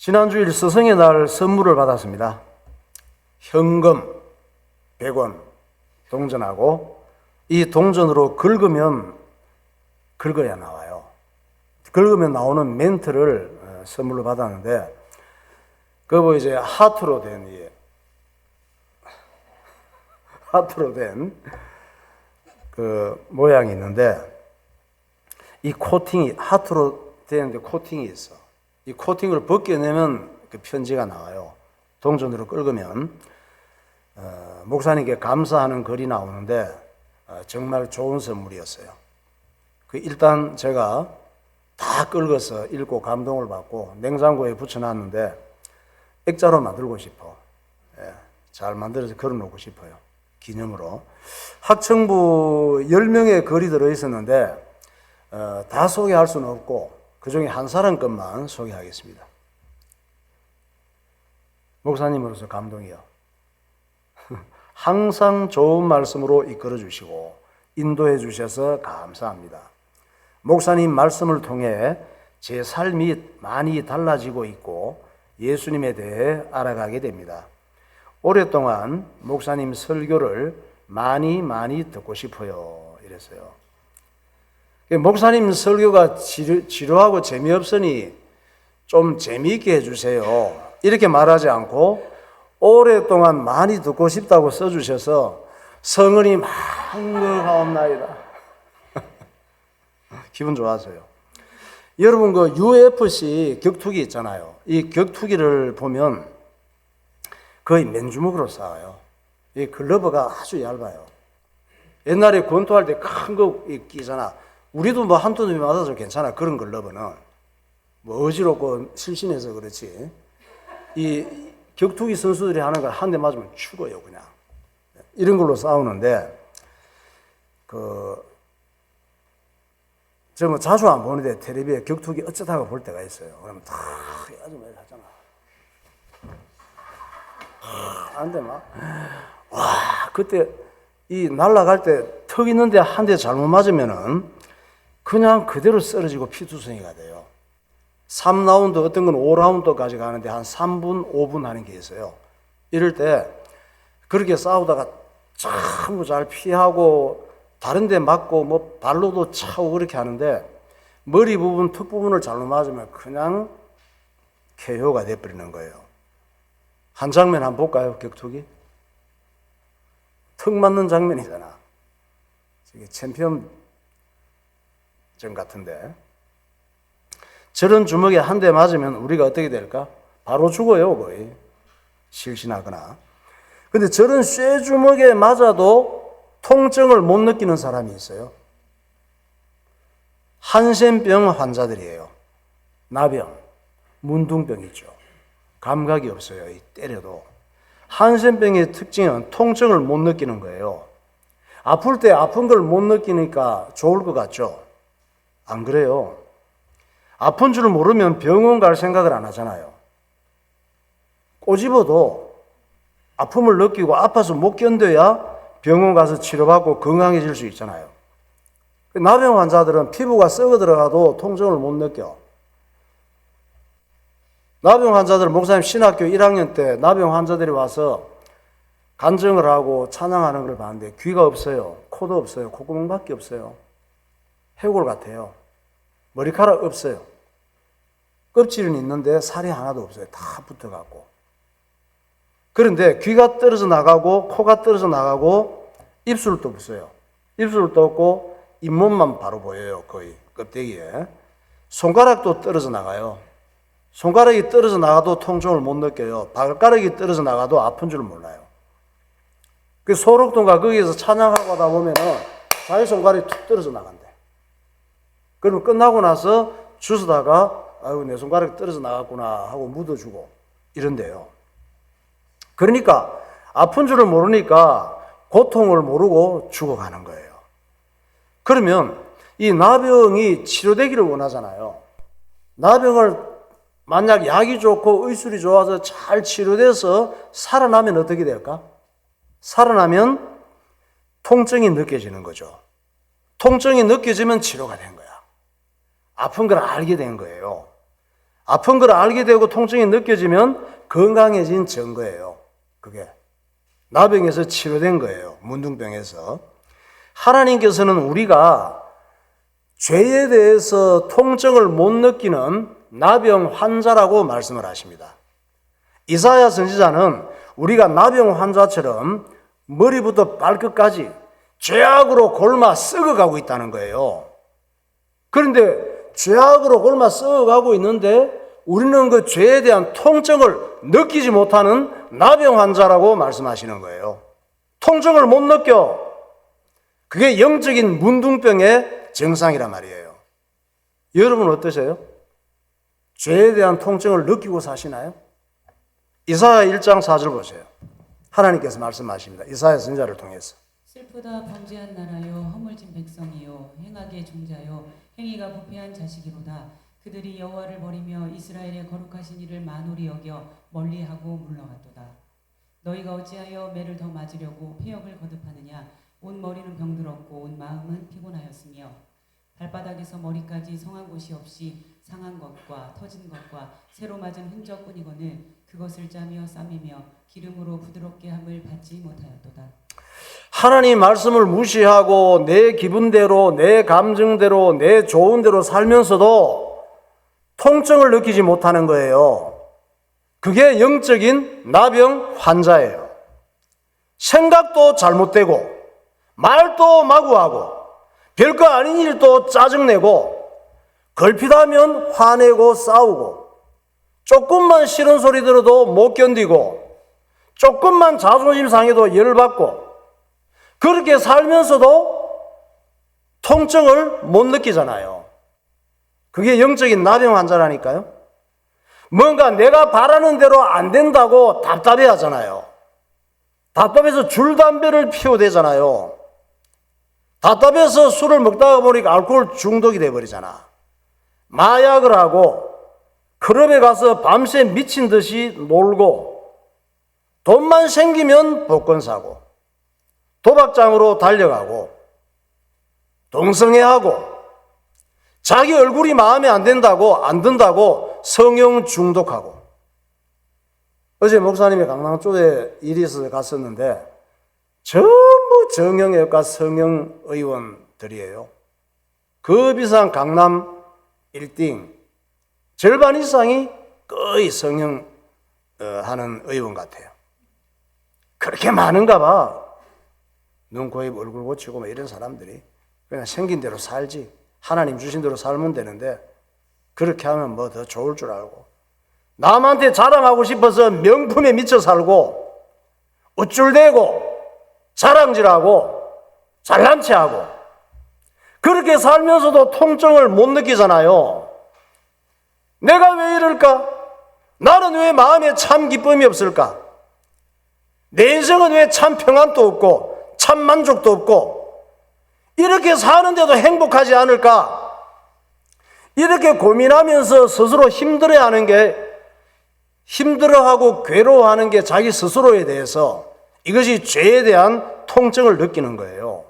지난주일 스승의 날 선물을 받았습니다. 현금 100원 동전하고, 이 동전으로 긁으면 긁어야 나와요. 긁으면 나오는 멘트를 선물로 받았는데, 그거 이제 하트로 된 그 모양이 있는데, 이 코팅이 하트로 되는데 코팅이 있어. 이 코팅을 벗겨내면 그 편지가 나와요. 동전으로 긁으면 목사님께 감사하는 글이 나오는데 정말 좋은 선물이었어요. 일단 제가 다 긁어서 읽고 감동을 받고 냉장고에 붙여놨는데 액자로 만들고 싶어. 잘 만들어서 걸어놓고 싶어요. 기념으로. 학청부 10명의 글이 들어있었는데 다 소개할 수는 없고 그 중에 한 사람 것만 소개하겠습니다. 목사님으로서 감동이요. 항상 좋은 말씀으로 이끌어 주시고 인도해 주셔서 감사합니다. 목사님 말씀을 통해 제 삶이 많이 달라지고 있고 예수님에 대해 알아가게 됩니다. 오랫동안 목사님 설교를 많이 듣고 싶어요. 이랬어요. 목사님 설교가 지루하고 재미없으니 좀 재미있게 해주세요. 이렇게 말하지 않고 오랫동안 많이 듣고 싶다고 써주셔서 성은이 만극하옵나이다. 기분 좋았어요. 여러분, 그 UFC 격투기 있잖아요. 이 격투기를 보면 거의 맨주먹으로 싸워요. 이 글러브가 아주 얇아요. 옛날에 권투할 때 큰 거 끼잖아. 우리도 뭐 한두 놈이 맞아도 괜찮아. 그런 글러브는 뭐 어지럽고 실신해서 그렇지. 이 격투기 선수들이 하는 걸 한 대 맞으면 죽어요, 그냥. 이런 걸로 싸우는데 저 뭐 자주 안 보는데 텔레비에 격투기 어쩌다가 볼 때가 있어요. 그러면 다 해가지고 하잖아. 안 돼, 막. 와, 그때 이 날아갈 때 턱 있는데 한 대 잘못 맞으면은 그냥 그대로 쓰러지고 피투성이가 돼요. 3라운드, 어떤 건 5라운드까지 가는데 한 3분, 5분 하는 게 있어요. 이럴 때 그렇게 싸우다가 참 잘 피하고 다른 데 맞고 뭐 발로도 차고 그렇게 하는데 머리 부분, 턱 부분을 잘못 맞으면 그냥 KO가 돼버리는 거예요. 한 장면 한번 볼까요? 격투기? 턱 맞는 장면이잖아. 이게 챔피언전 같은데 저런 주먹에 한 대 맞으면 우리가 어떻게 될까? 바로 죽어요, 거의. 실신하거나. 근데 저런 쇠 주먹에 맞아도 통증을 못 느끼는 사람이 있어요. 한센병 환자들이에요. 나병, 문둥병 있죠. 감각이 없어요. 때려도. 한센병의 특징은 통증을 못 느끼는 거예요. 아플 때 아픈 걸 못 느끼니까 좋을 것 같죠? 안 그래요. 아픈 줄 모르면 병원 갈 생각을 안 하잖아요. 꼬집어도 아픔을 느끼고 아파서 못 견뎌야 병원 가서 치료받고 건강해질 수 있잖아요. 나병 환자들은 피부가 썩어 들어가도 통증을 못 느껴. 나병 환자들은 목사님 신학교 1학년 때 나병 환자들이 와서 간증을 하고 찬양하는 걸 봤는데 귀가 없어요. 코도 없어요. 콧구멍밖에 없어요. 해골 같아요. 머리카락 없어요. 껍질은 있는데 살이 하나도 없어요. 다 붙어갖고. 그런데 귀가 떨어져 나가고 코가 떨어져 나가고 입술도 없어요. 입술도 없고 잇몸만 바로 보여요. 거의 껍데기에. 손가락도 떨어져 나가요. 손가락이 떨어져 나가도 통증을 못 느껴요. 발가락이 떨어져 나가도 아픈 줄 몰라요. 그 소록동가 거기에서 찬양하고 하다 보면은 자기 손가락이 툭 떨어져 나간대. 그러면 끝나고 나서 주스다가 아이고 내 손가락이 떨어져 나갔구나 하고 묻어주고 이런데요. 그러니까 아픈 줄을 모르니까 고통을 모르고 죽어가는 거예요. 그러면 이 나병이 치료되기를 원하잖아요. 나병을 만약 약이 좋고 의술이 좋아서 잘 치료돼서 살아나면 어떻게 될까? 살아나면 통증이 느껴지는 거죠. 통증이 느껴지면 치료가 된 거야. 아픈 걸 알게 된 거예요. 아픈 걸 알게 되고 통증이 느껴지면 건강해진 증거예요. 그게 나병에서 치료된 거예요. 문둥병에서. 하나님께서는 우리가 죄에 대해서 통증을 못 느끼는 나병 환자라고 말씀을 하십니다. 이사야 선지자는 우리가 나병 환자처럼 머리부터 발끝까지 죄악으로 골마 썩어가고 있다는 거예요. 그런데 죄악으로 골마 썩어가고 있는데 우리는 그 죄에 대한 통증을 느끼지 못하는 나병 환자라고 말씀하시는 거예요. 통증을 못 느껴. 그게 영적인 문둥병의 증상이란 말이에요. 여러분 어떠세요? 죄에 대한 통증을 느끼고 사시나요? 이사야 1장 4절 보세요. 하나님께서 말씀하십니다. 이사야 선지자를 통해서. 슬프다 범죄한 나라요 허물진 백성이요 행악의 종자요 행위가 부패한 자식이로다. 그들이 여호와를 버리며 이스라엘의 거룩하신 이를 만홀히 여겨 멀리하고 물러갔도다. 너희가 어찌하여 매를 더 맞으려고 폐역을 거듭하느냐. 온 머리는 병들었고 온 마음은 피곤하였으며 발바닥에서 머리까지 성한 곳이 없이 상한 것과 터진 것과 새로 맞은 흔적뿐이거늘 그것을 짜며 싸매며 기름으로 부드럽게 함을 받지 못하였도다. 하나님 말씀을 무시하고 내 기분대로 내 감정대로 내 좋은 대로 살면서도 통증을 느끼지 못하는 거예요. 그게 영적인 나병 환자예요. 생각도 잘못되고 말도 마구하고 별거 아닌 일도 짜증내고 걸핏하면 화내고 싸우고 조금만 싫은 소리 들어도 못 견디고 조금만 자존심 상해도 열받고 그렇게 살면서도 통증을 못 느끼잖아요. 그게 영적인 나병 환자라니까요. 뭔가 내가 바라는 대로 안 된다고 답답해 하잖아요. 답답해서 줄담배를 피워대잖아요. 답답해서 술을 먹다가 보니까 알코올 중독이 돼버리잖아. 마약을 하고 클럽에 가서 밤새 미친 듯이 놀고 돈만 생기면 복권 사고 도박장으로 달려가고 동성애하고 자기 얼굴이 마음에 안 든다고 성형 중독하고. 어제 목사님이 강남 쪽에 일이 있어서 갔었는데 전부 정형외과 성형 의원들이에요. 그 비싼 강남 1등 절반 이상이 거의 성형 하는 의원 같아요. 그렇게 많은가 봐. 눈, 코, 입, 얼굴 고치고 뭐 이런 사람들이 그냥 생긴 대로 살지. 하나님 주신 대로 살면 되는데 그렇게 하면 뭐 더 좋을 줄 알고 남한테 자랑하고 싶어서 명품에 미쳐 살고 우쭐대고 자랑질하고 잘난 체하고 그렇게 살면서도 통증을 못 느끼잖아요. 내가 왜 이럴까? 나는 왜 마음에 참 기쁨이 없을까? 내 인생은 왜 참 평안도 없고 참 만족도 없고 이렇게 사는데도 행복하지 않을까? 이렇게 고민하면서 스스로 힘들어하고 괴로워하는 게 자기 스스로에 대해서 이것이 죄에 대한 통증을 느끼는 거예요.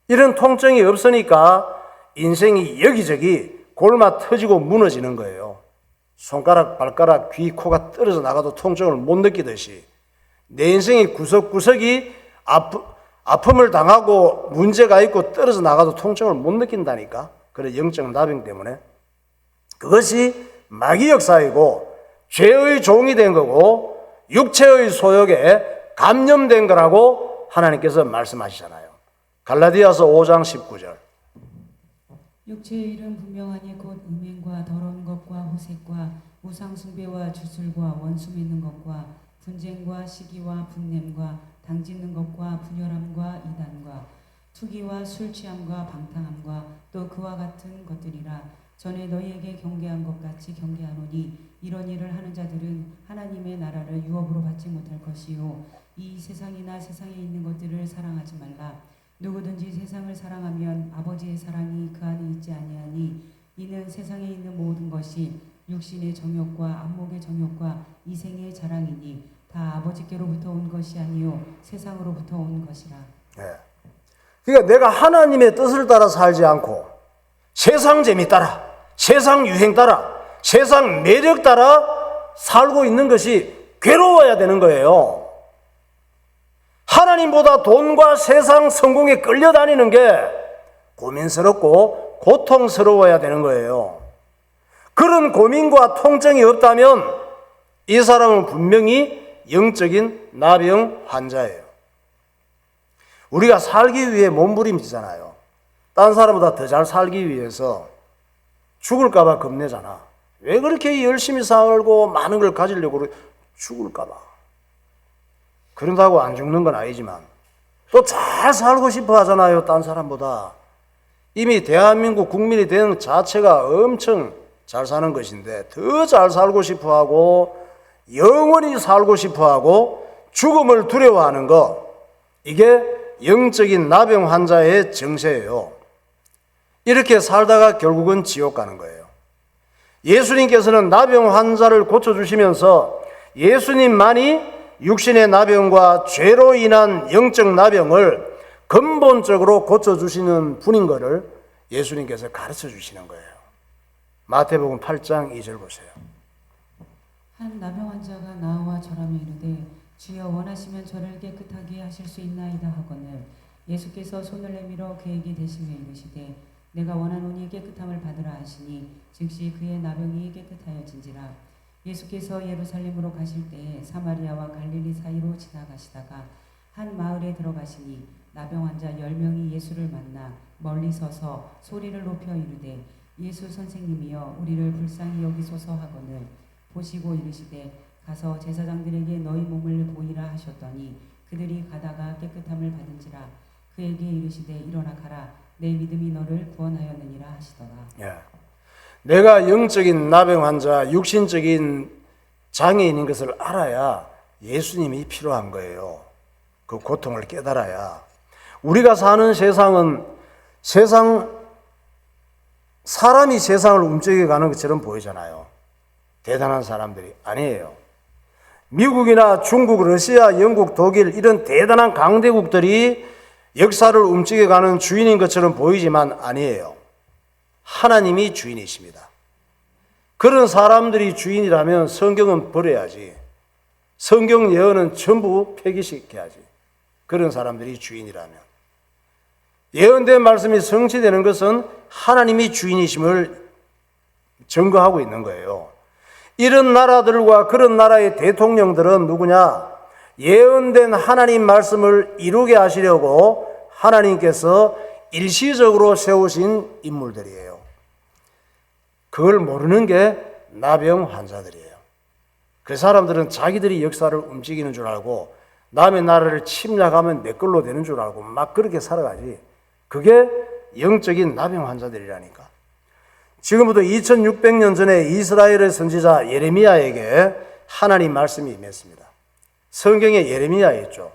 이런 통증이 없으니까 인생이 여기저기 골마 터지고 무너지는 거예요. 손가락, 발가락, 귀, 코가 떨어져 나가도 통증을 못 느끼듯이 내 인생의 구석구석이 아픔을 당하고 문제가 있고 떨어져 나가도 통증을 못 느낀다니까. 그래 영적 나병 때문에. 그것이 마귀 역사이고 죄의 종이 된 거고 육체의 소욕에 감염된 거라고 하나님께서 말씀하시잖아요. 갈라디아서 5장 19절. 육체의 일은 분명하니 곧 음행과 더러운 것과 호색과 우상 숭배와 주술과 원수 맺는 것과 분쟁과 시기와 분냄과 당짓는 것과 분열함과 이단과 투기와 술 취함과 방탕함과 또 그와 같은 것들이라. 전에 너희에게 경계한 것 같이 경계하노니 이런 일을 하는 자들은 하나님의 나라를 유업으로 받지 못할 것이요 이 세상이나 세상에 있는 것들을 사랑하지 말라. 누구든지 세상을 사랑하면 아버지의 사랑이 그 안에 있지 아니하니 이는 세상에 있는 모든 것이 육신의 정욕과 안목의 정욕과 이생의 자랑이니 다 아버지께로부터 온 것이 아니요 세상으로부터 온 것이라. 네. 그러니까 내가 하나님의 뜻을 따라 살지 않고 세상 재미 따라 세상 유행 따라 세상 매력 따라 살고 있는 것이 괴로워야 되는 거예요. 하나님보다 돈과 세상 성공에 끌려다니는 게 고민스럽고 고통스러워야 되는 거예요. 그런 고민과 통증이 없다면 이 사람은 분명히 영적인 나병 환자예요. 우리가 살기 위해 몸부림치잖아요. 딴 사람보다 더 잘 살기 위해서 죽을까 봐 겁내잖아. 왜 그렇게 열심히 살고 많은 걸 가지려고 그래? 죽을까 봐. 그런다고 안 죽는 건 아니지만 또 잘 살고 싶어 하잖아요. 딴 사람보다. 이미 대한민국 국민이 된 자체가 엄청 잘 사는 것인데 더 잘 살고 싶어 하고 영원히 살고 싶어 하고 죽음을 두려워하는 것, 이게 영적인 나병 환자의 정세예요. 이렇게 살다가 결국은 지옥 가는 거예요. 예수님께서는 나병 환자를 고쳐주시면서 예수님만이 육신의 나병과 죄로 인한 영적 나병을 근본적으로 고쳐주시는 분인 것을 예수님께서 가르쳐 주시는 거예요. 마태복음 8장 2절 보세요. 한 나병 환자가 나와 절하며 이르되 주여 원하시면 저를 깨끗하게 하실 수 있나이다 하거늘 예수께서 손을 내밀어 그에게 대시며 이르시되 내가 원하노니 깨끗함을 받으라 하시니 즉시 그의 나병이 깨끗하여진지라. 예수께서 예루살렘으로 가실 때에 사마리아와 갈릴리 사이로 지나가시다가 한 마을에 들어가시니 나병 환자 10명이 예수를 만나 멀리 서서 소리를 높여 이르되 예수 선생님이여 우리를 불쌍히 여기소서 하거늘 보시고 이르시되 가서 제사장들에게 너희 몸을 보이라 하셨더니 그들이 가다가 깨끗함을 받은지라. 그에게 이르시되 일어나 가라 내 믿음이 너를 구원하였느니라 하시더라. 예. 내가 영적인 나병 환자, 육신적인 장애인인 것을 알아야 예수님이 필요한 거예요. 그 고통을 깨달아야. 우리가 사는 세상은 사람이 세상을 움직여가는 것처럼 보이잖아요. 대단한 사람들이 아니에요. 미국이나 중국, 러시아, 영국, 독일 이런 대단한 강대국들이 역사를 움직여가는 주인인 것처럼 보이지만 아니에요. 하나님이 주인이십니다. 그런 사람들이 주인이라면 성경은 버려야지. 성경 예언은 전부 폐기시켜야지. 그런 사람들이 주인이라면. 예언된 말씀이 성취되는 것은 하나님이 주인이심을 증거하고 있는 거예요. 이런 나라들과 그런 나라의 대통령들은 누구냐? 예언된 하나님 말씀을 이루게 하시려고 하나님께서 일시적으로 세우신 인물들이에요. 그걸 모르는 게 나병 환자들이에요. 그 사람들은 자기들이 역사를 움직이는 줄 알고 남의 나라를 침략하면 내 걸로 되는 줄 알고 막 그렇게 살아가지. 그게 영적인 나병 환자들이라니까. 지금부터 2600년 전에 이스라엘의 선지자 예레미야에게 하나님 말씀이 임했습니다. 성경에 예레미야 있죠.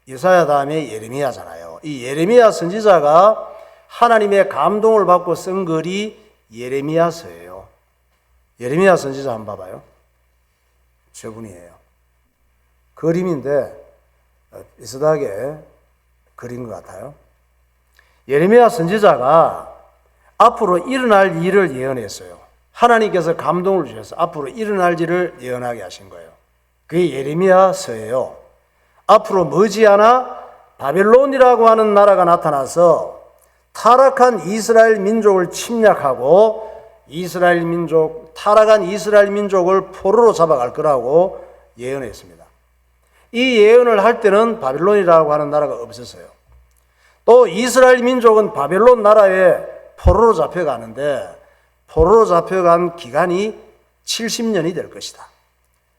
이사야 다음에 예레미야잖아요. 이 예레미야 선지자가 하나님의 감동을 받고 쓴 글이 예레미야서예요. 예레미야 선지자 한번 봐봐요. 저분이에요. 그림인데 비슷하게 그린 것 같아요. 예레미야 선지자가 앞으로 일어날 일을 예언했어요. 하나님께서 감동을 주셔서 앞으로 일어날 일을 예언하게 하신 거예요. 그게 예레미야서예요. 앞으로 머지않아 바벨론이라고 하는 나라가 나타나서 타락한 이스라엘 민족을 침략하고 타락한 이스라엘 민족을 포로로 잡아갈 거라고 예언했습니다. 이 예언을 할 때는 바벨론이라고 하는 나라가 없었어요. 또 이스라엘 민족은 바벨론 나라에 포로로 잡혀가는데 포로로 잡혀간 기간이 70년이 될 것이다.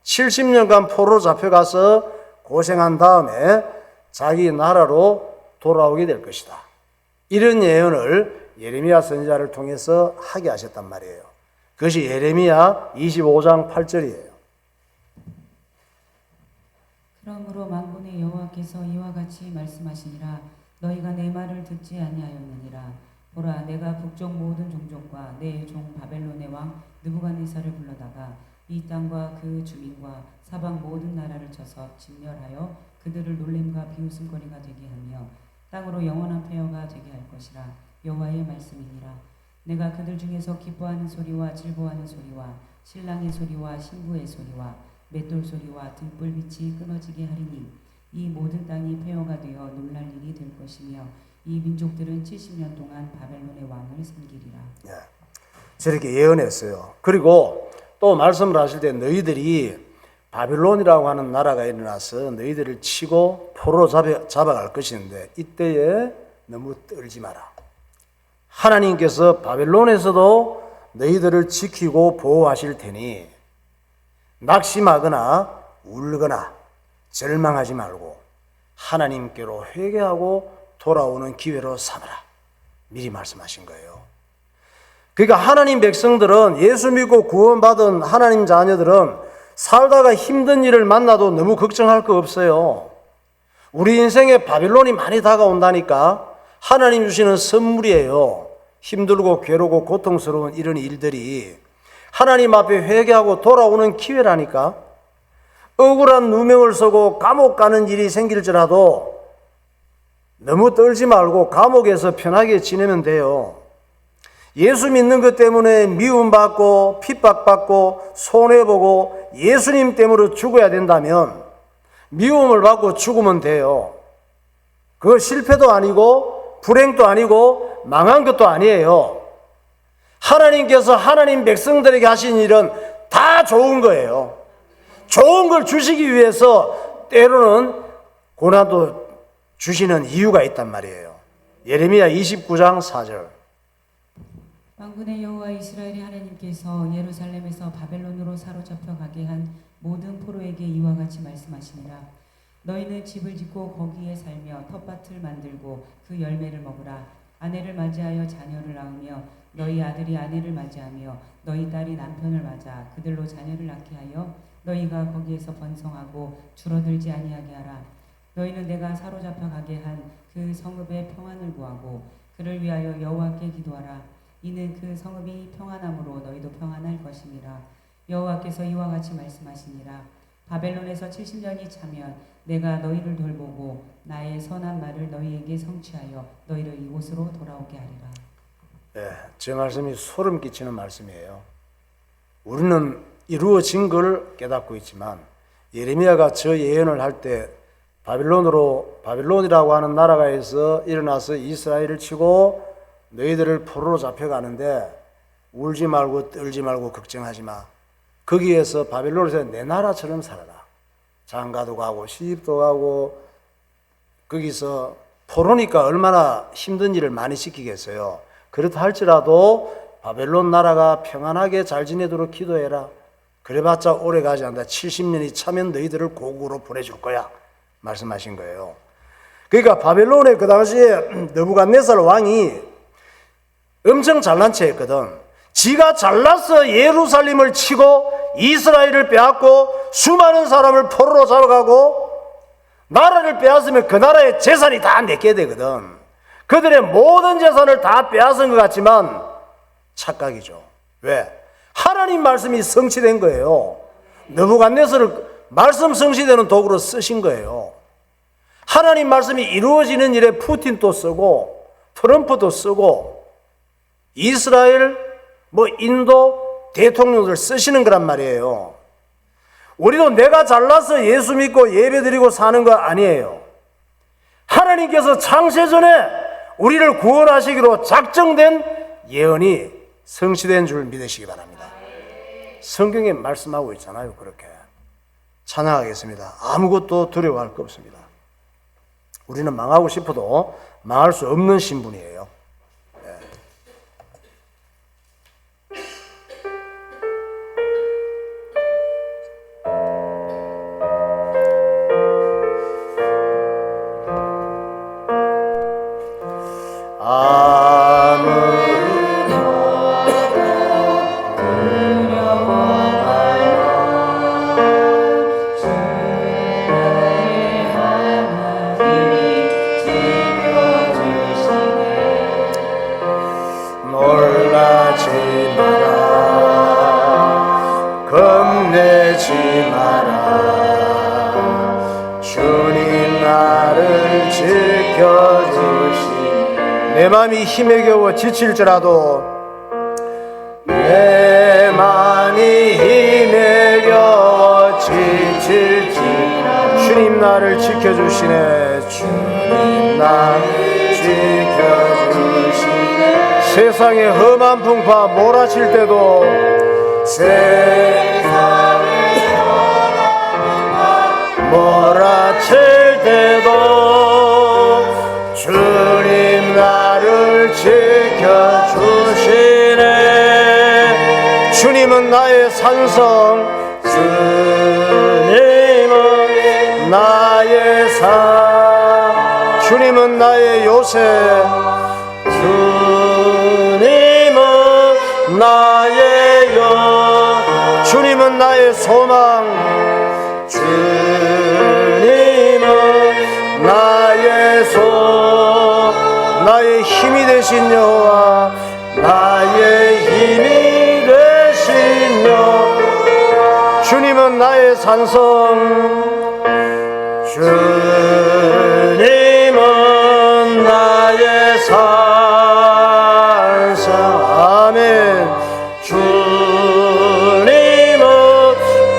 70년간 포로로 잡혀가서 고생한 다음에 자기 나라로 돌아오게 될 것이다. 이런 예언을 예레미야 선지자를 통해서 하게 하셨단 말이에요. 그것이 예레미야 25장 8절이에요. 그러므로 만군의 여호와께서 이와 같이 말씀하시니라. 너희가 내 말을 듣지 아니하였느니라. 보라, 내가 북쪽 모든 종족과 내 종 바벨론의 왕 느부갓네살을 불러다가 이 땅과 그 주민과 사방 모든 나라를 쳐서 진멸하여 그들을 놀림과 비웃음거리가 되게 하며 땅으로 영원한 폐허가 되게 할 것이라. 여호와의 말씀이니라. 내가 그들 중에서 기뻐하는 소리와 즐거워하는 소리와 신랑의 소리와 신부의 소리와 맷돌 소리와 등불빛이 끊어지게 하리니 이 모든 땅이 폐허가 되어 놀랄 일이 될 것이며 이 민족들은 70년 동안 바벨론의 왕을 섬기리라. 예, 저렇게 예언했어요. 그리고 또 말씀을 하실 때 너희들이 바빌론이라고 하는 나라가 일어나서 너희들을 치고 포로로 잡아갈 것인데 이때에 너무 떨지 마라. 하나님께서 바벨론에서도 너희들을 지키고 보호하실 테니 낙심하거나 울거나 절망하지 말고 하나님께로 회개하고 돌아오는 기회로 삼아라. 미리 말씀하신 거예요. 그러니까 하나님 백성들은, 예수 믿고 구원받은 하나님 자녀들은 살다가 힘든 일을 만나도 너무 걱정할 거 없어요. 우리 인생에 바빌론이 많이 다가온다니까 하나님 주시는 선물이에요. 힘들고 괴롭고 고통스러운 이런 일들이 하나님 앞에 회개하고 돌아오는 기회라니까. 억울한 누명을 쓰고 감옥 가는 일이 생길지라도 너무 떨지 말고 감옥에서 편하게 지내면 돼요. 예수 믿는 것 때문에 미움받고 핍박받고 손해보고 예수님 때문에 죽어야 된다면 미움을 받고 죽으면 돼요. 그거 실패도 아니고 불행도 아니고 망한 것도 아니에요. 하나님께서 하나님 백성들에게 하신 일은 다 좋은 거예요. 좋은 걸 주시기 위해서 때로는 고난도 주시는 이유가 있단 말이에요. 예레미야 29장 4절. 만군의 여호와 이스라엘의 하나님께서 예루살렘에서 바벨론으로 사로잡혀 가게 한 모든 포로에게 이와 같이 말씀하시니라. 너희는 집을 짓고 거기에 살며 텃밭을 만들고 그 열매를 먹으라. 아내를 맞이하여 자녀를 낳으며 너희 아들이 아내를 맞이하며 너희 딸이 남편을 맞아 그들로 자녀를 낳게 하여 너희가 거기에서 번성하고 줄어들지 아니하게 하라. 너희는 내가 사로잡혀 가게 한 그 성읍의 평안을 구하고 그를 위하여 여호와께 기도하라. 이는 그 성읍이 평안함으로 너희도 평안할 것이니라. 여호와께서 이와 같이 말씀하시니라. 바벨론에서 70년이 차면 내가 너희를 돌보고 나의 선한 말을 너희에게 성취하여 너희를 이곳으로 돌아오게 하리라. 네, 제 말씀이 소름 끼치는 말씀이에요. 우리는 이루어진 걸 깨닫고 있지만 예레미야가 저 예언을 할 때 바빌론이라고 하는 나라가에서 일어나서 이스라엘을 치고 너희들을 포로로 잡혀가는데 울지 말고 떨지 말고 걱정하지 마. 거기에서 바빌론에서 내 나라처럼 살아라. 장가도 가고 시집도 가고 거기서 포로니까 얼마나 힘든 일을 많이 시키겠어요. 그렇다 할지라도 바벨론 나라가 평안하게 잘 지내도록 기도해라. 그래봤자 오래 가지 않는다. 70년이 차면 너희들을 고국으로 보내줄 거야. 말씀하신 거예요. 그러니까 바벨론의 그 당시에 느부갓네살 왕이 엄청 잘난 체 했거든. 지가 잘나서 예루살렘을 치고 이스라엘을 빼앗고 수많은 사람을 포로로 잡아가고 나라를 빼앗으면 그 나라의 재산이 다 내게 되거든. 그들의 모든 재산을 다 빼앗은 것 같지만 착각이죠. 왜? 하나님 말씀이 성취된 거예요. 느부갓네살을 말씀 성취되는 도구로 쓰신 거예요. 하나님 말씀이 이루어지는 일에 푸틴도 쓰고 트럼프도 쓰고 이스라엘 인도 대통령들 쓰시는 거란 말이에요. 우리도 내가 잘나서 예수 믿고 예배드리고 사는 거 아니에요. 하나님께서 창세전에 우리를 구원하시기로 작정된 예언이 성취된 줄 믿으시기 바랍니다. 성경에 말씀하고 있잖아요. 그렇게 찬양하겠습니다. 아무것도 두려워할 거 없습니다. 우리는 망하고 싶어도 망할 수 없는 신분이에요. 겁내지 마라. 주님 나를 지켜주시. 내 마음이 힘에 겨워 지칠지라도 배만이 힘에 겨워 지칠지라 주님 나를 지켜주시네. 주님 나를 지켜주시네. 세상의 험한 풍파 몰아칠 때도 몰아칠 때도 주님 나를 지켜주시네. 주님은 나의 산성, 주님은 나의 산, 주님은 나의 요새, 주님은 나의 영, 주님은 나의 소망, 주님은 나의 나의 힘이 되신 여호와, 나의 힘이 되신 여호와. 주님은 나의 산성, 주님은 나의 산성. 아멘. 주님은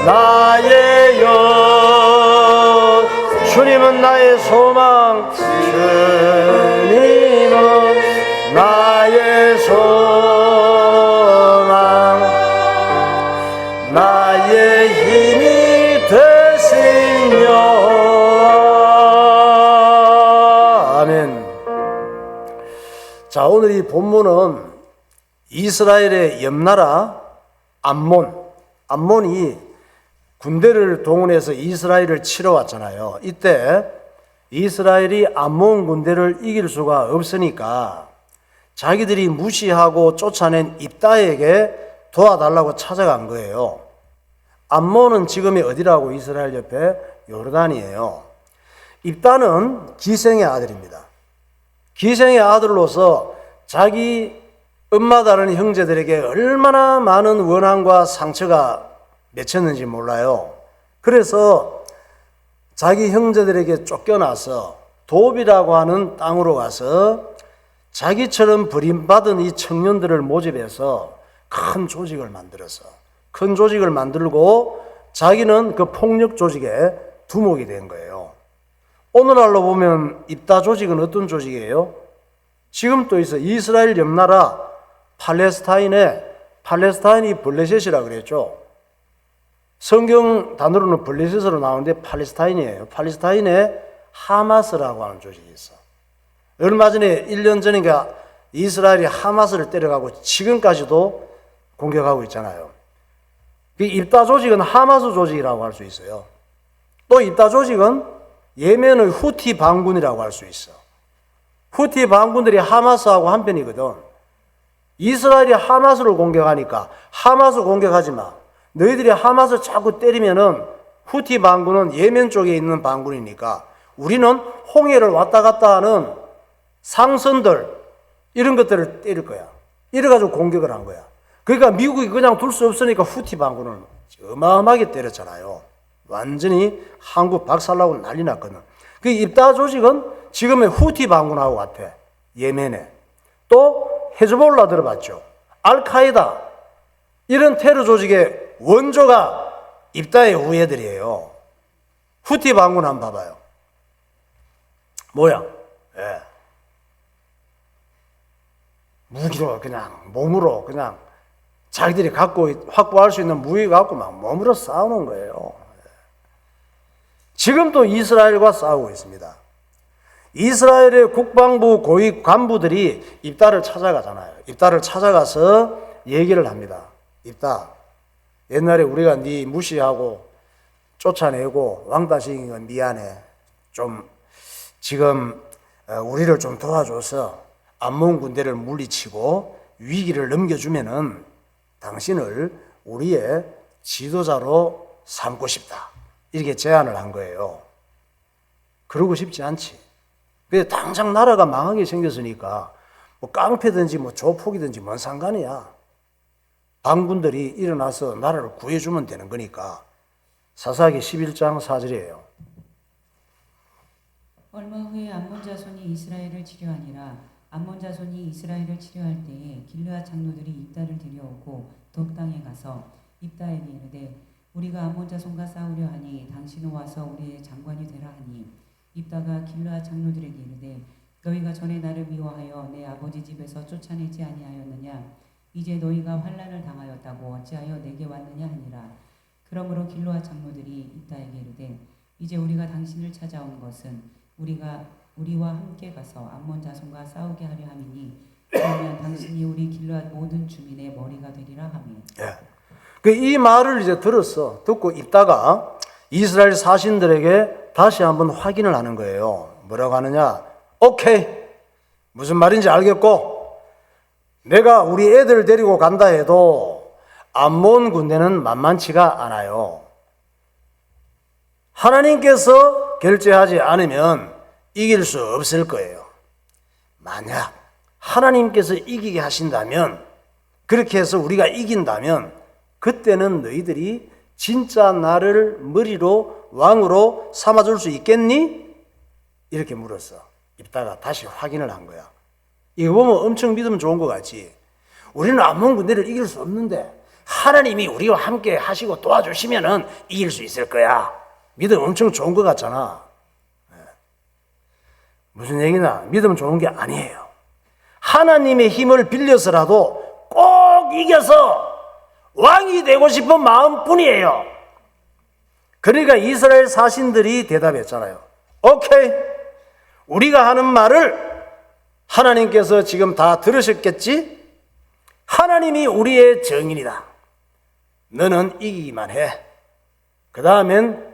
나의 영, 주님은 나의 소망, 주님은 나의 소망, 나의 힘이 되신 여호와. 아멘. 자, 오늘 이 본문은 이스라엘의 옆나라 암몬이 군대를 동원해서 이스라엘을 치러 왔잖아요. 이때 이스라엘이 암몬 군대를 이길 수가 없으니까 자기들이 무시하고 쫓아낸 입다에게 도와달라고 찾아간 거예요. 암몬은 지금이 어디라고? 이스라엘 옆에 요르단이에요. 입다는 기생의 아들입니다. 기생의 아들로서 자기 엄마 다른 형제들에게 얼마나 많은 원한과 상처가 맺혔는지 몰라요. 그래서 자기 형제들에게 쫓겨나서 도비라고 하는 땅으로 가서 자기처럼 버림받은 이 청년들을 모집해서 큰 조직을 만들고 자기는 그 폭력 조직에 두목이 된 거예요. 오늘날로 보면 입다 조직은 어떤 조직이에요? 지금 또 있어. 이스라엘 옆나라 팔레스타인이 블레셋이라 그랬죠. 성경 단어로는 블레셋으로 나오는데 팔레스타인이에요. 팔레스타인에 하마스라고 하는 조직이 있어. 얼마 전에 1년 전인가 이스라엘이 하마스를 때려가고 지금까지도 공격하고 있잖아요. 그 입다 조직은 하마스 조직이라고 할 수 있어요. 또 입다 조직은 예멘의 후티 반군이라고 할 수 있어. 후티 반군들이 하마스하고 한편이거든. 이스라엘이 하마스를 공격하니까 하마스 공격하지 마. 너희들이 하마스 자꾸 때리면은 후티 반군은 예멘 쪽에 있는 반군이니까 우리는 홍해를 왔다 갔다 하는 상선들 이런 것들을 때릴 거야. 이래가지고 공격을 한 거야. 그러니까 미국이 그냥 둘 수 없으니까 후티 반군을 어마어마하게 때렸잖아요. 완전히 한국 박살나고 난리 났거든. 그 입다 조직은 지금의 후티 반군하고 같아. 예멘에. 또 헤즈볼라 들어봤죠. 알카에다 이런 테러 조직의 원조가 입다의 후예들이에요. 후티 반군 한번 봐봐요. 모양. 예. 무기로 그냥 몸으로 그냥 자기들이 확보할 수 있는 무기 갖고 막 몸으로 싸우는 거예요. 지금도 이스라엘과 싸우고 있습니다. 이스라엘의 국방부 고위 간부들이 입다를 찾아가잖아요. 입다를 찾아가서 얘기를 합니다. 입다, 옛날에 우리가 네 무시하고 쫓아내고 왕따시킨 건 미안해. 좀 지금 우리를 좀 도와줘서 암몬 군대를 물리치고 위기를 넘겨주면은 당신을 우리의 지도자로 삼고 싶다. 이렇게 제안을 한 거예요. 그러고 싶지 않지. 근데 당장 나라가 망하게 생겼으니까 뭐 깡패든지 뭐 조폭이든지 뭔 상관이야. 반군들이 일어나서 나라를 구해주면 되는 거니까. 사사기 11장 4절이에요. 얼마 후에 암몬 자손이 이스라엘을 치려하니라. 암몬 자손이 이스라엘을 치료할 때에 길르앗 장로들이 입다를 데려오고 독 땅에 가서 입다에게 이르되 우리가 암몬 자손과 싸우려 하니 당신은 와서 우리의 장관이 되라 하니 입다가 길르앗 장로들에게 이르되 너희가 전에 나를 미워하여 내 아버지 집에서 쫓아내지 아니하였느냐 이제 너희가 환난을 당하였다고 어찌하여 내게 왔느냐 하니라. 그러므로 길르앗 장로들이 입다에게 이르되 이제 우리가 당신을 찾아온 것은 우리와 함께 가서 암몬 자손과 싸우게 하려 함이니 그러면 당신이 우리 길르앗 모든 주민의 머리가 되리라 하며. 이 말을 이제 듣고 있다가 이스라엘 사신들에게 다시 한번 확인을 하는 거예요. 뭐라고 하느냐? 오케이, 무슨 말인지 알겠고 내가 우리 애들 데리고 간다 해도 암몬 군대는 만만치가 않아요. 하나님께서 결제하지 않으면 이길 수 없을 거예요. 만약 하나님께서 이기게 하신다면, 그렇게 해서 우리가 이긴다면 그때는 너희들이 진짜 나를 머리로 왕으로 삼아줄 수 있겠니? 이렇게 물었어. 입다가 다시 확인을 한 거야. 이거 보면 엄청 믿으면 좋은 것 같지. 우리는 암몬 군대를 이길 수 없는데 하나님이 우리와 함께 하시고 도와주시면은 이길 수 있을 거야. 믿음 엄청 좋은 것 같잖아. 무슨 얘기나? 믿음 좋은 게 아니에요. 하나님의 힘을 빌려서라도 꼭 이겨서 왕이 되고 싶은 마음뿐이에요. 그러니까 이스라엘 사신들이 대답했잖아요. 오케이, 우리가 하는 말을 하나님께서 지금 다 들으셨겠지? 하나님이 우리의 정인이다. 너는 이기기만 해. 그 다음엔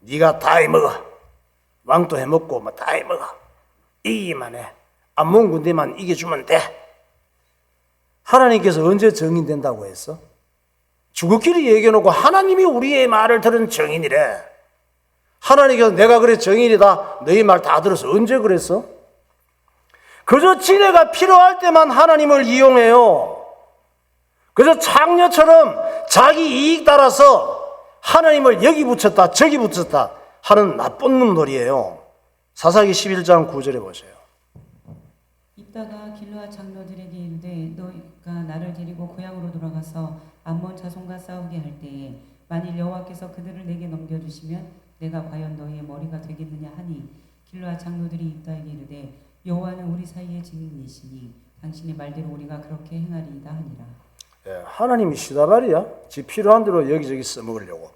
네가 다 해먹어. 왕도 해먹고 뭐 다 해먹어. 이기기만 해. 암몬 군대만 이겨주면 돼. 하나님께서 언제 정인된다고 했어? 주거끼리 얘기해놓고 하나님이 우리의 말을 들은 정인이래. 하나님께서 내가 그래 정인이다 너희 말 다 들었어. 언제 그랬어? 그저 지네가 필요할 때만 하나님을 이용해요. 그저 창녀처럼 자기 이익 따라서 하나님을 여기 붙였다 저기 붙였다 하는 나쁜 놈들이에요. 사사기 11장 9절에 보세요. 입다가 길르앗 장로들에게 이르되 너희가 나를 데리고 고향으로 돌아가서 암몬 자손과 싸우게 할 때에 만일 여호와께서 그들을 내게 넘겨주시면 내가 과연 너희의 머리가 되겠느냐 하니 길르앗 장로들이 입다에게 이르되 여호와는 우리 사이의 증인이시니 당신의 말대로 우리가 그렇게 행하리이다 하니라. 하나님이 시다발이야. 지 필요한 대로 여기저기 써먹으려고.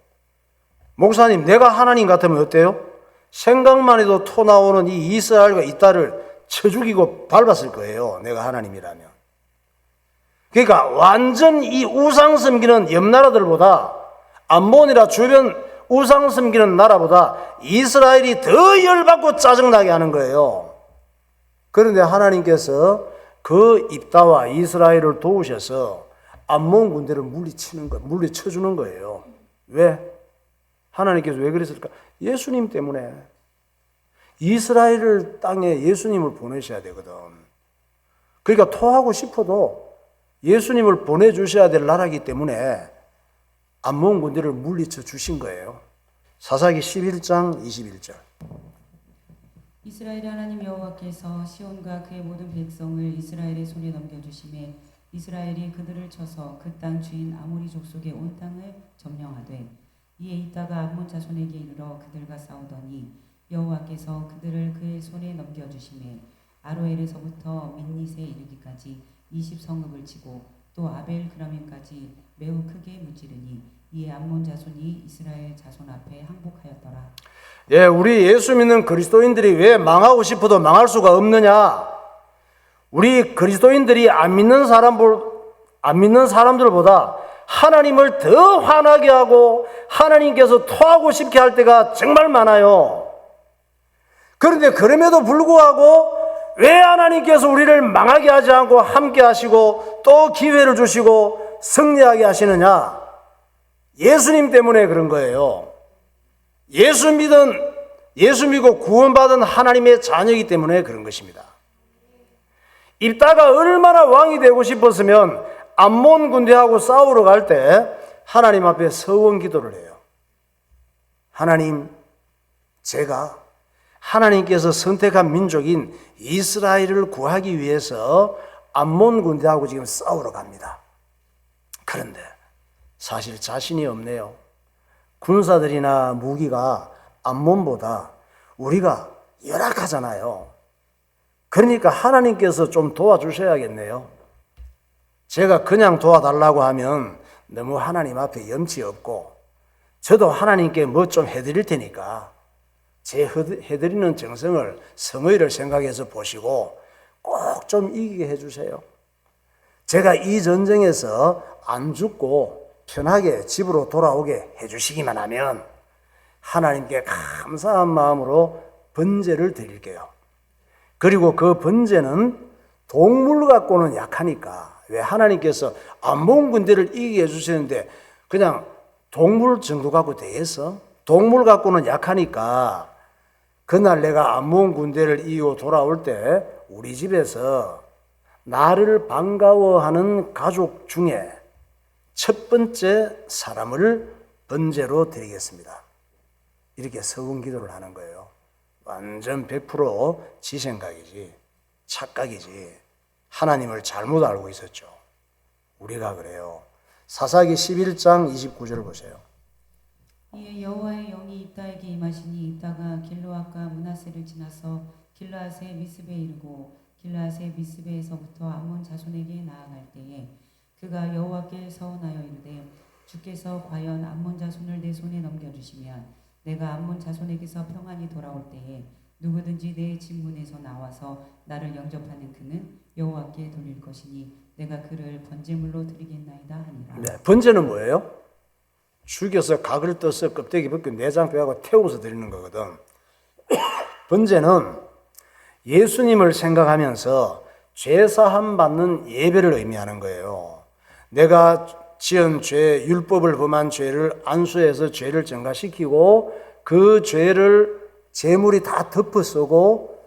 목사님, 내가 하나님 같으면 어때요? 생각만 해도 토 나오는 이 이스라엘과 이 딸을 쳐 죽이고 밟았을 거예요. 내가 하나님이라면. 그러니까 완전 이 우상 섬기는 옆 나라들보다, 암몬이라 주변 우상 섬기는 나라보다 이스라엘이 더 열받고 짜증나게 하는 거예요. 그런데 하나님께서 그 입다와 이스라엘을 도우셔서 암몬 군대를 물리쳐주는 거예요. 왜? 하나님께서 왜 그랬을까? 예수님 때문에. 이스라엘 땅에 예수님을 보내셔야 되거든. 그러니까 토하고 싶어도 예수님을 보내주셔야 될 나라이기 때문에 암몬 군대를 물리쳐 주신 거예요. 사사기 11장 21절. 이스라엘의 하나님 여호와께서 시온과 그의 모든 백성을 이스라엘의 손에 넘겨주심에 이스라엘이 그들을 쳐서 그 땅 주인 아모리 족속의 온 땅을 점령하되 이에 있다가 암몬 자손에게 이르러 그들과 싸우더니 여호와께서 그들을 그의 손에 넘겨주심에 아로엘에서부터 민닛에 이르기까지 20성읍을 치고 또 아벨 그라면까지 매우 크게 무찌르니 이에 암몬 자손이 이스라엘 자손 앞에 항복하였더라. 예, 우리 예수 믿는 그리스도인들이 왜 망하고 싶어도 망할 수가 없느냐? 우리 그리스도인들이 안 믿는 사람들보다 하나님을 더 화나게 하고 하나님께서 토하고 싶게 할 때가 정말 많아요. 그런데 그럼에도 불구하고 왜 하나님께서 우리를 망하게 하지 않고 함께 하시고 또 기회를 주시고 승리하게 하시느냐? 예수님 때문에 그런 거예요. 예수 믿고 구원받은 하나님의 자녀이기 때문에 그런 것입니다. 입다가 얼마나 왕이 되고 싶었으면 암몬 군대하고 싸우러 갈 때 하나님 앞에 서원 기도를 해요. 하나님, 제가 하나님께서 선택한 민족인 이스라엘을 구하기 위해서 암몬 군대하고 지금 싸우러 갑니다. 그런데 사실 자신이 없네요. 군사들이나 무기가 암몬보다 우리가 열악하잖아요. 그러니까 하나님께서 좀 도와주셔야겠네요. 제가 그냥 도와달라고 하면 너무 하나님 앞에 염치 없고, 저도 하나님께 뭐 좀 해드릴 테니까 제 해드리는 정성을, 성의를 생각해서 보시고 꼭 좀 이기게 해주세요. 제가 이 전쟁에서 안 죽고 편하게 집으로 돌아오게 해주시기만 하면 하나님께 감사한 마음으로 번제를 드릴게요. 그리고 그 번제는 동물 갖고는 약하니까, 왜 하나님께서 암몬 군대를 이기게 해주시는데 그냥 동물 정도 갖고 되겠어? 동물 갖고는 약하니까 그날 내가 암몬 군대를 이기고 돌아올 때 우리 집에서 나를 반가워하는 가족 중에 첫 번째 사람을 번제로 드리겠습니다. 이렇게 서원 기도를 하는 거예요. 완전 100%지 생각이지, 착각이지. 하나님을 잘못 알고 있었죠. 우리가 그래요. 사사기 11장 29절을 보세요. 이에 여호와의 영이 입다에게 임하시니 입다가 길르앗과 므낫세를 지나서 길르앗의 미스베에 이르고 길르앗의 미스베에서부터 암몬 자손에게 나아갈 때에 그가 여호와께 서원하여 이르되 주께서 과연 암몬 자손을 내 손에 넘겨주시면 내가 암몬 자손에게서 평안히 돌아올 때에 누구든지 내 진문에서 나와서 나를 영접하는 그는 여호와께 돌릴 것이니 내가 그를 번제물로 드리겠나이다 하니라. 네, 번제는 뭐예요? 죽여서 각을 떠서 껍데기 벗겨 내장 빼고 태워서 드리는 거거든. 번제는 예수님을 생각하면서 죄사함 받는 예배를 의미하는 거예요. 내가 지은 죄, 율법을 범한 죄를 안수해서 죄를 증가시키고 그 죄를 제물이 다 덮어쓰고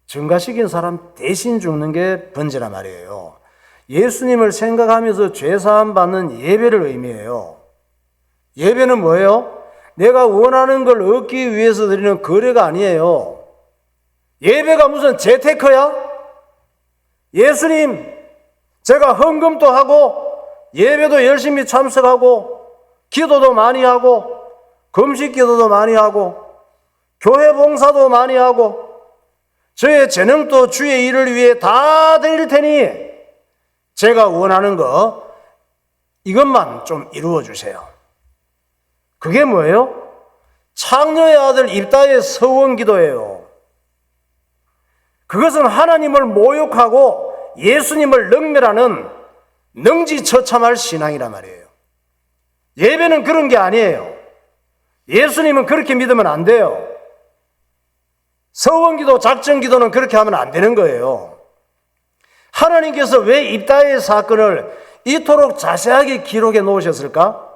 증가시킨 사람 대신 죽는 게 번제란 말이에요. 예수님을 생각하면서 죄사함 받는 예배를 의미해요. 예배는 뭐예요? 내가 원하는 걸 얻기 위해서 드리는 거래가 아니에요. 예배가 무슨 재테크야? 예수님, 제가 헌금도 하고 예배도 열심히 참석하고 기도도 많이 하고 금식 기도도 많이 하고 교회 봉사도 많이 하고 저의 재능도 주의 일을 위해 다 드릴 테니 제가 원하는 거 이것만 좀 이루어 주세요. 그게 뭐예요? 창녀의 아들 입다의 서원 기도예요. 그것은 하나님을 모욕하고 예수님을 능멸하는 능지처참할 신앙이란 말이에요. 예배는 그런 게 아니에요. 예수님은 그렇게 믿으면 안 돼요. 서원기도, 작정기도는 그렇게 하면 안 되는 거예요. 하나님께서 왜 입다의 사건을 이토록 자세하게 기록해 놓으셨을까?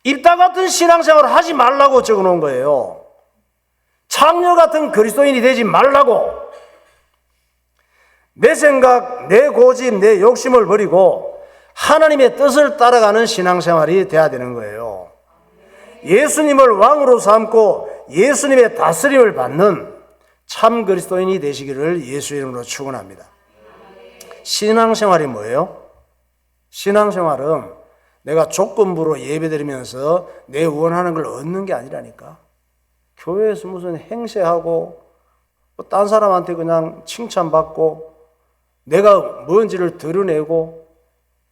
입다 같은 신앙생활을 하지 말라고 적어 놓은 거예요. 창녀 같은 그리스도인이 되지 말라고. 내 생각, 내 고집, 내 욕심을 버리고 하나님의 뜻을 따라가는 신앙생활이 돼야 되는 거예요. 예수님을 왕으로 삼고 예수님의 다스림을 받는 참 그리스도인이 되시기를 예수 이름으로 축원합니다. 신앙생활이 뭐예요? 신앙생활은 내가 조건부로 예배드리면서 내 원하는 걸 얻는 게 아니라니까. 교회에서 무슨 행세하고 딴 사람한테 그냥 칭찬받고 내가 뭔지를 드러내고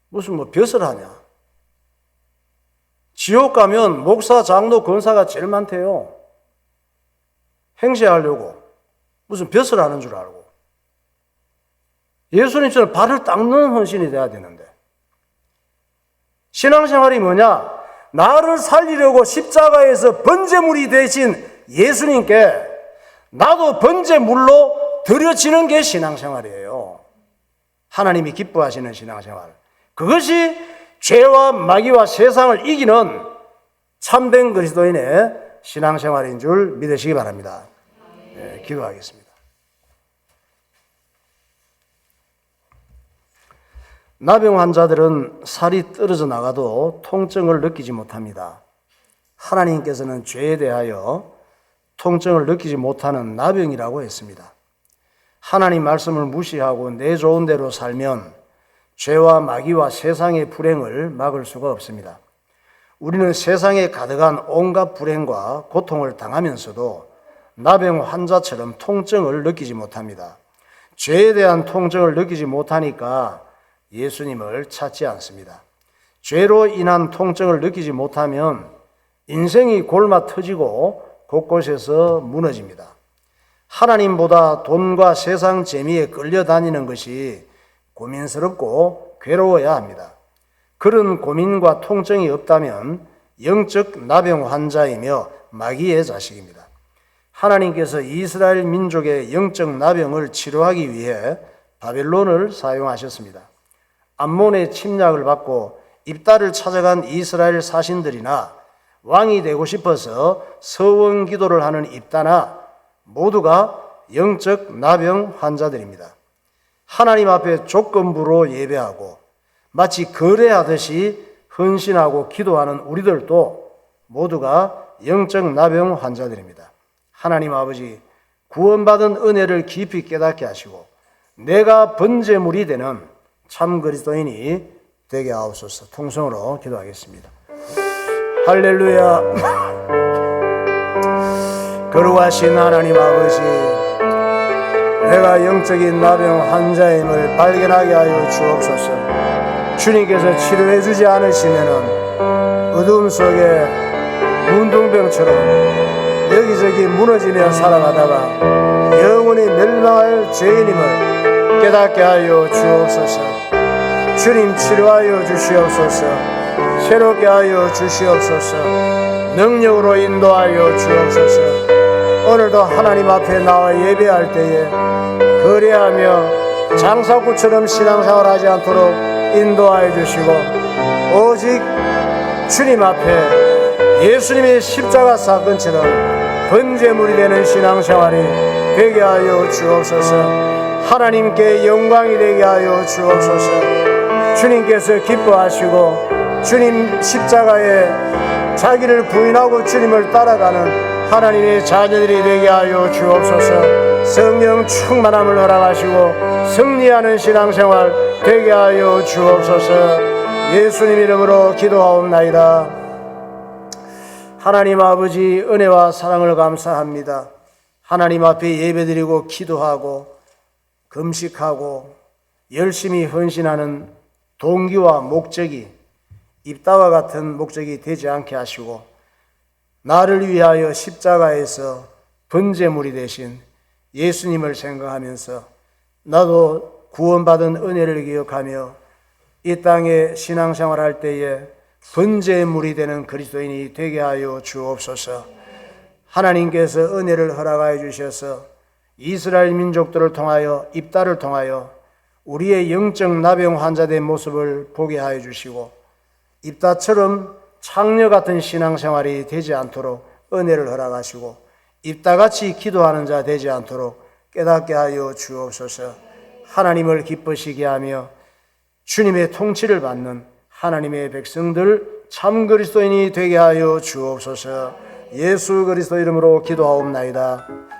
무슨 뭐 벼슬 하냐. 지옥 가면 목사, 장로, 권사가 제일 많대요. 행세하려고 무슨 벼슬 하는 줄 알고. 예수님처럼 발을 닦는 헌신이 돼야 되는데. 신앙생활이 뭐냐? 나를 살리려고 십자가에서 번제물이 되신 예수님께 나도 번제물로 드려지는 게 신앙생활이에요. 하나님이 기뻐하시는 신앙생활. 그것이 죄와 마귀와 세상을 이기는 참된 그리스도인의 신앙생활인 줄 믿으시기 바랍니다. 네, 기도하겠습니다. 나병 환자들은 살이 떨어져 나가도 통증을 느끼지 못합니다. 하나님께서는 죄에 대하여 통증을 느끼지 못하는 나병이라고 했습니다. 하나님 말씀을 무시하고 내 좋은 대로 살면 죄와 마귀와 세상의 불행을 막을 수가 없습니다. 우리는 세상에 가득한 온갖 불행과 고통을 당하면서도 나병 환자처럼 통증을 느끼지 못합니다. 죄에 대한 통증을 느끼지 못하니까 예수님을 찾지 않습니다. 죄로 인한 통증을 느끼지 못하면 인생이 골마 터지고 곳곳에서 무너집니다. 하나님보다 돈과 세상 재미에 끌려다니는 것이 고민스럽고 괴로워야 합니다. 그런 고민과 통증이 없다면 영적 나병 환자이며 마귀의 자식입니다. 하나님께서 이스라엘 민족의 영적 나병을 치료하기 위해 바벨론을 사용하셨습니다. 암몬의 침략을 받고 입다를 찾아간 이스라엘 사신들이나 왕이 되고 싶어서 서원 기도를 하는 입다나 모두가 영적 나병 환자들입니다. 하나님 앞에 조건부로 예배하고 마치 거래하듯이 헌신하고 기도하는 우리들도 모두가 영적 나병 환자들입니다. 하나님 아버지, 구원받은 은혜를 깊이 깨닫게 하시고 내가 번제물이 되는 참 그리스도인이 되게 하옵소서. 통성으로 기도하겠습니다. 할렐루야. 거룩하신 하나님 아버지, 내가 영적인 나병 환자임을 발견하게 하여 주옵소서. 주님께서 치료해 주지 않으시면은 어두움 속에 문둥병처럼 여기저기 무너지며 살아가다가 영원히 멸망할 죄인임을 깨닫게 하여 주옵소서. 주님 치료하여 주시옵소서. 새롭게 하여 주시옵소서. 능력으로 인도하여 주옵소서. 오늘도 하나님 앞에 나와 예배할 때에 거래하며 장사꾼처럼 신앙생활하지 않도록 인도하여 주시고 오직 주님 앞에 예수님의 십자가 사건처럼 번제물이 되는 신앙생활이 되게 하여 주옵소서. 하나님께 영광이 되게 하여 주옵소서. 주님께서 기뻐하시고 주님 십자가에 자기를 부인하고 주님을 따라가는 하나님의 자녀들이 되게 하여 주옵소서. 성령 충만함을 허락하시고 승리하는 신앙생활 되게 하여 주옵소서. 예수님 이름으로 기도하옵나이다. 하나님 아버지, 은혜와 사랑을 감사합니다. 하나님 앞에 예배드리고 기도하고 금식하고 열심히 헌신하는 동기와 목적이 입다와 같은 목적이 되지 않게 하시고 나를 위하여 십자가에서 번제물이 되신 예수님을 생각하면서 나도 구원받은 은혜를 기억하며 이 땅에 신앙생활할 때에 번제물이 되는 그리스도인이 되게 하여 주옵소서. 하나님께서 은혜를 허락하여 주셔서 이스라엘 민족들을 통하여 입다를 통하여 우리의 영적 나병 환자된 모습을 보게 하여 주시고 입다처럼 창녀 같은 신앙생활이 되지 않도록 은혜를 허락하시고 입다같이 기도하는 자 되지 않도록 깨닫게 하여 주옵소서. 하나님을 기쁘시게 하며 주님의 통치를 받는 하나님의 백성들 참 그리스도인이 되게 하여 주옵소서. 예수 그리스도 이름으로 기도하옵나이다.